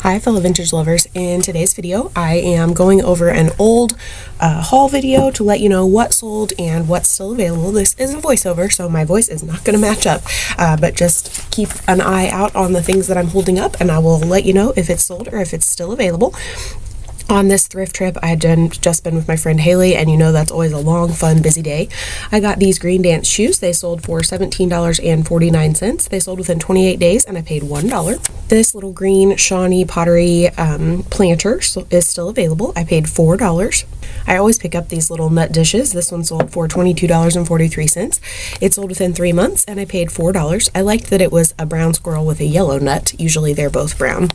Hi fellow vintage lovers, in today's video I am going over an old haul video to let you know what sold and what's still available. This is a voiceover, so my voice is not going to match up, but just keep an eye out on the things that I'm holding up and I will let you know if it's sold or if it's still available. On this thrift trip, I had just been with my friend Haley, and you know that's always a long, fun, busy day. I got these Green Dance shoes. They sold for $17.49. They sold within 28 days, and I paid $1. This little green Shawnee pottery planter is still available. I paid $4. I always pick up these little nut dishes. This one sold for $22.43. It sold within 3 months, and I paid $4. I liked that it was a brown squirrel with a yellow nut. Usually they're both brown.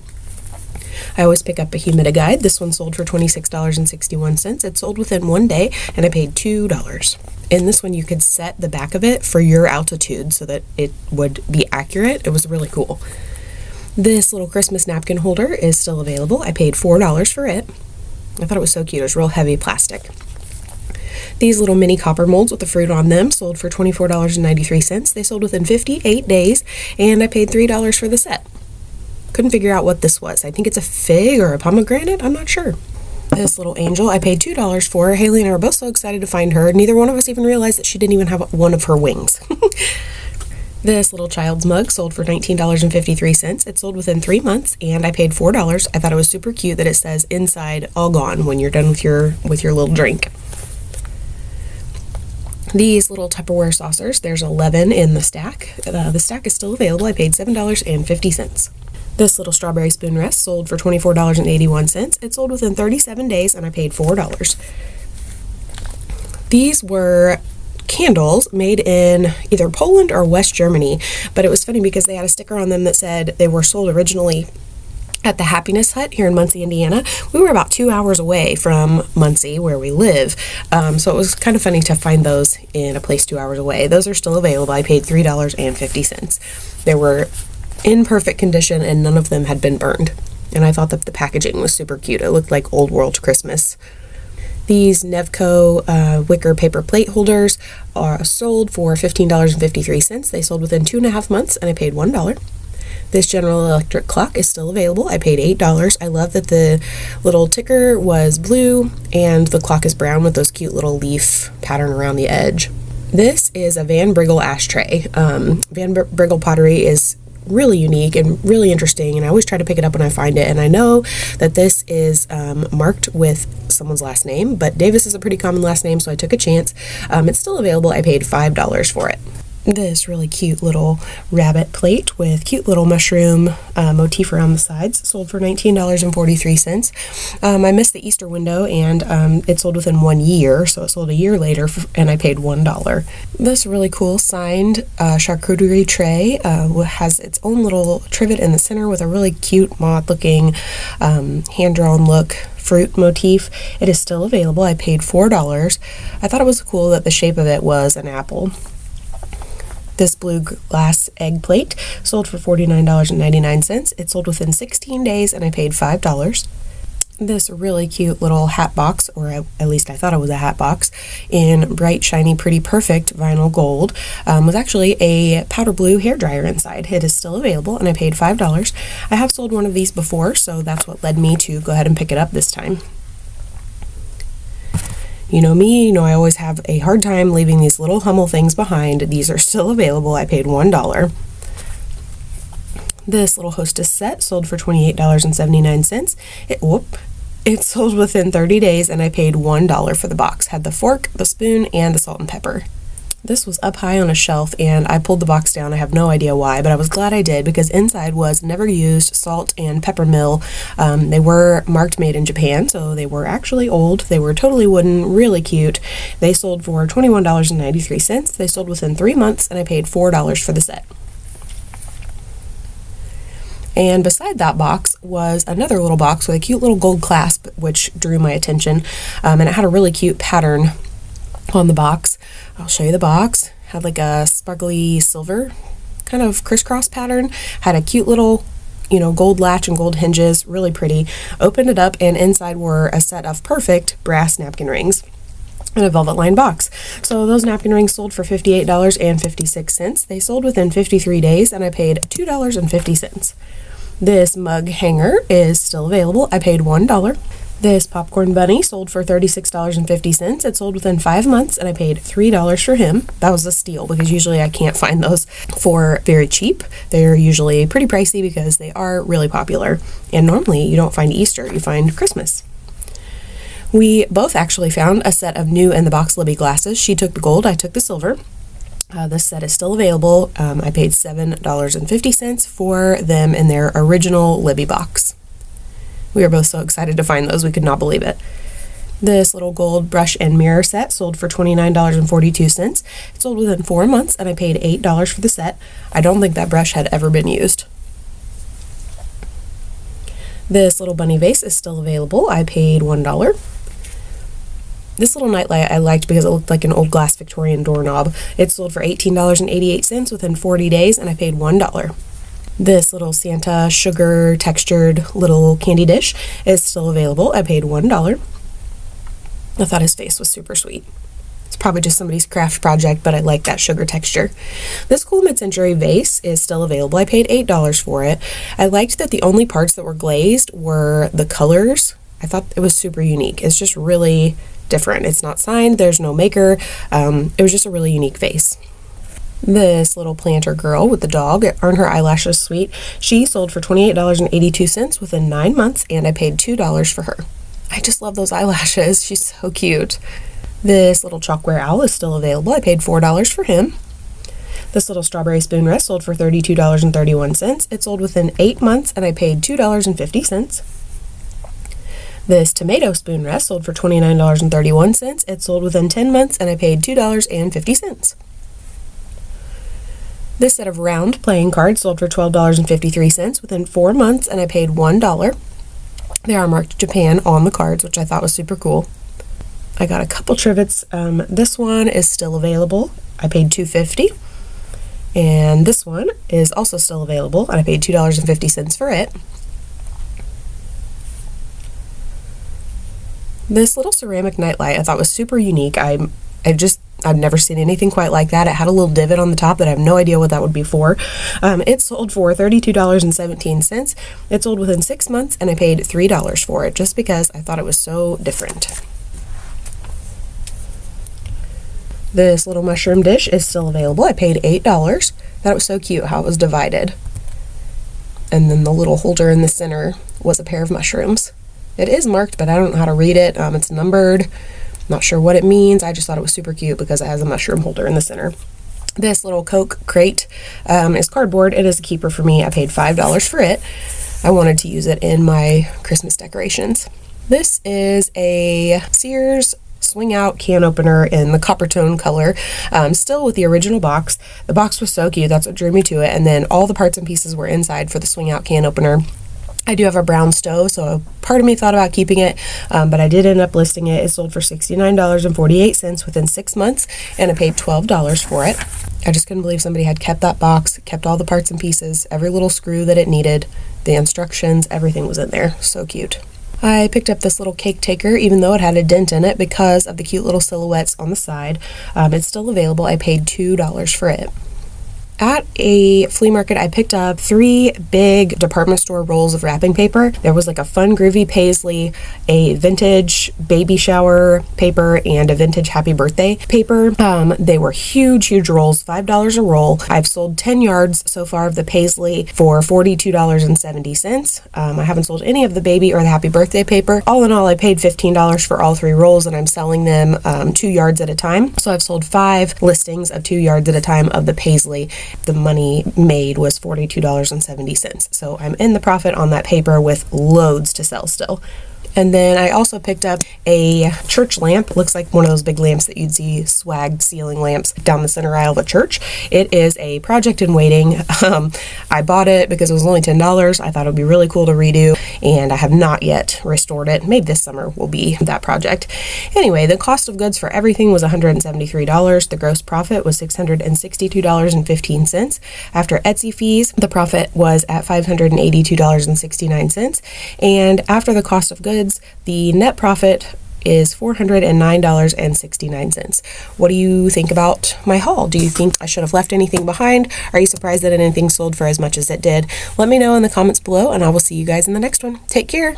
I always pick up a Humidiguide. This one sold for $26.61. It sold within 1 day, and I paid $2. In this one, you could set the back of it for your altitude so that it would be accurate. It was really cool. This little Christmas napkin holder is still available. I paid $4 for it. I thought it was so cute. It was real heavy plastic. These little mini copper molds with the fruit on them sold for $24.93. They sold within 58 days, and I paid $3 for the set. Couldn't figure out what this was. I think it's a fig or a pomegranate. I'm not sure. This little angel, I paid $2 for. Haley and I were both so excited to find her. Neither one of us even realized that she didn't even have one of her wings. This little child's mug sold for $19.53. It sold within 3 months, and I paid $4. I thought it was super cute that it says inside all gone when you're done with your little drink. These little Tupperware saucers, there's 11 in the stack. The stack is still available. I paid $7.50. This little strawberry spoon rest sold for $24.81. It sold within 37 days, and I paid $4. These were candles made in either Poland or West Germany, but it was funny because they had a sticker on them that said they were sold originally at the Happiness Hut here in Muncie, Indiana. We were about 2 hours away from Muncie, where we live, so it was kind of funny to find those in a place 2 hours away. Those are still available. I paid $3.50. They were in perfect condition, and none of them had been burned. And I thought that the packaging was super cute. It looked like old world Christmas. These Nevco wicker paper plate holders are sold for $15.53. They sold within 2.5 months, and I paid $1. This General Electric clock is still available. I paid $8. I love that the little ticker was blue and the clock is brown with those cute little leaf pattern around the edge. This is a Van Briggle ashtray. Van Briggle pottery is really unique and really interesting, and I always try to pick it up when I find it. And I know that this is marked with someone's last name, but Davis is a pretty common last name, so I took a chance. It's still available. I paid $5 for it. This really cute little rabbit plate with cute little mushroom motif around the sides sold for $19.43. I missed the Easter window, and it sold within 1 year, so it sold a year later, and I paid $1. This really cool signed charcuterie tray has its own little trivet in the center with a really cute mod-looking hand-drawn look fruit motif. It is still available. I paid $4. I thought it was cool that the shape of it was an apple. This blue glass egg plate sold for $49.99. It sold within 16 days, and I paid $5. This really cute little hat box, or at least I thought it was a hat box, in bright, shiny, pretty, perfect vinyl gold, was actually a powder blue hairdryer inside. It is still available, and I paid $5. I have sold one of these before, so that's what led me to go ahead and pick it up this time. You know me, I always have a hard time leaving these little Hummel things behind. These are still available. I paid $1. This little Hostess set sold for $28.79. It sold within 30 days, and I paid $1 for the box. Had the fork, the spoon, and the salt and pepper. This was up high on a shelf, and I pulled the box down. I have no idea why, but I was glad I did, because inside was never used salt and pepper mill. They were marked made in Japan, so they were actually old. They were totally wooden, really cute. They sold for $21.93. They sold within 3 months, and I paid $4 for the set. And beside that box was another little box with a cute little gold clasp, which drew my attention, and it had a really cute pattern on the box. I'll show you the box. Had like a sparkly silver kind of crisscross pattern. Had a cute little, gold latch and gold hinges. Really pretty. Opened it up, and inside were a set of perfect brass napkin rings in a velvet lined box. So those napkin rings sold for $58.56. They sold within 53 days, and I paid $2.50. This mug hanger is still available. I paid $1. This popcorn bunny sold for $36.50. It sold within 5 months, and I paid $3 for him. That was a steal because usually I can't find those for very cheap. They're usually pretty pricey because they are really popular. And normally you don't find Easter, you find Christmas. We both actually found a set of new in the box Libby glasses. She took the gold, I took the silver. This set is still available. I paid $7.50 for them in their original Libby box. We were both so excited to find those, we could not believe it. This little gold brush and mirror set sold for $29.42. It sold within 4 months, and I paid $8 for the set. I don't think that brush had ever been used. This little bunny vase is still available. I paid $1. This little nightlight I liked because it looked like an old glass Victorian doorknob. It sold for $18.88 within 40 days, and I paid $1. This little Santa sugar textured little candy dish is still available. I paid $1. I thought his face was super sweet. It's probably just somebody's craft project, but I like that sugar texture. This cool mid-century vase is still available. I paid $8 for it. I liked that the only parts that were glazed were the colors. I thought it was super unique. It's just really different. It's not signed. There's no maker. It was just a really unique vase. This little planter girl with the dog, aren't her eyelashes sweet? She sold for $28.82 within 9 months, and I paid $2 for her. I just love those eyelashes. She's so cute. This little chalkware owl is still available. I paid $4 for him. This little strawberry spoon rest sold for $32.31. It sold within 8 months, and I paid $2.50. This tomato spoon rest sold for $29.31. It sold within 10 months, and I paid $2.50. This set of round playing cards sold for $12.53 within 4 months, and I paid $1. They are marked Japan on the cards, which I thought was super cool. I got a couple trivets. This one is still available. I paid $2.50. And this one is also still available, and I paid $2.50 for it. This little ceramic nightlight I thought was super unique. I've never seen anything quite like that. It had a little divot on the top that I have no idea what that would be for. It sold for $32.17. It sold within 6 months, and I paid $3 for it just because I thought it was so different. This little mushroom dish is still available. I paid $8. That was so cute how it was divided. And then the little holder in the center was a pair of mushrooms. It is marked, but I don't know how to read it. It's numbered. Not sure what it means. I just thought it was super cute because it has a mushroom holder in the center. This little Coke crate is cardboard. It is a keeper for me. I paid $5 for it. I wanted to use it in my Christmas decorations. This is a Sears swing out can opener in the copper tone color, still with the original box. The box was so cute. That's what drew me to it. And then all the parts and pieces were inside for the swing out can opener. I do have a brown stove, so part of me thought about keeping it, but I did end up listing it. It sold for $69.48 within 6 months, and I paid $12 for it. I just couldn't believe somebody had kept that box, kept all the parts and pieces, every little screw that it needed, the instructions, everything was in there. So cute. I picked up this little cake taker, even though it had a dent in it, because of the cute little silhouettes on the side. It's still available. I paid $2 for it. At a flea market, I picked up 3 big department store rolls of wrapping paper. There was like a fun groovy paisley, a vintage baby shower paper, and a vintage happy birthday paper. They were huge rolls, $5 a roll. I've sold 10 yards so far of the paisley for $42.70. I haven't sold any of the baby or the happy birthday paper. All in all, I paid $15 for all 3 rolls, and I'm selling them 2 yards at a time. So I've sold 5 listings of 2 yards at a time of the paisley. The money made was $42.70. So I'm in the profit on that paper with loads to sell still. And then I also picked up a church lamp. Looks like one of those big lamps that you'd see swagged ceiling lamps down the center aisle of a church. It is a project in waiting. I bought it because it was only $10. I thought it would be really cool to redo, and I have not yet restored it. Maybe this summer will be that project. Anyway, the cost of goods for everything was $173. The gross profit was $662.15. After Etsy fees, the profit was at $582.69. And after the cost of goods, the net profit is $409.69. What do you think about my haul? Do you think I should have left anything behind? Are you surprised that anything sold for as much as it did? Let me know in the comments below, and I will see you guys in the next one. Take care.